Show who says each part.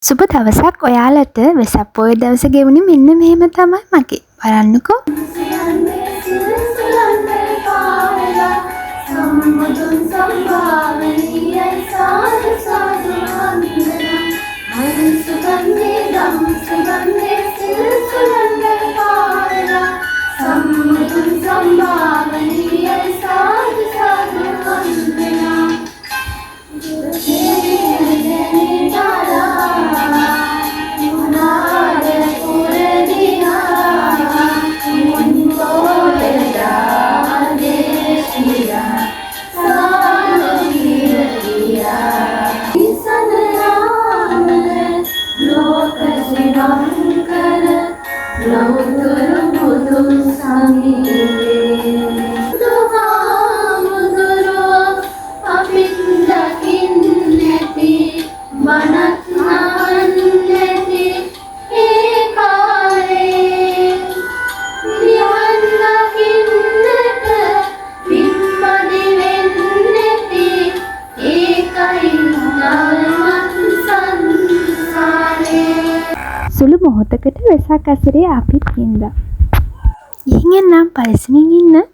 Speaker 1: සුබ දවසක් ඔයාලට වෙසක් පොය දවස ගෙවුනේ මෙන්න මෙහෙම තමයි මගේ. බලන්නකෝ. සුළු මොහොතකට වෙසක් අසිරිය අපිත් හින්දා. ඉහින් එන්නම් පරිස්සමින් ඉන්න.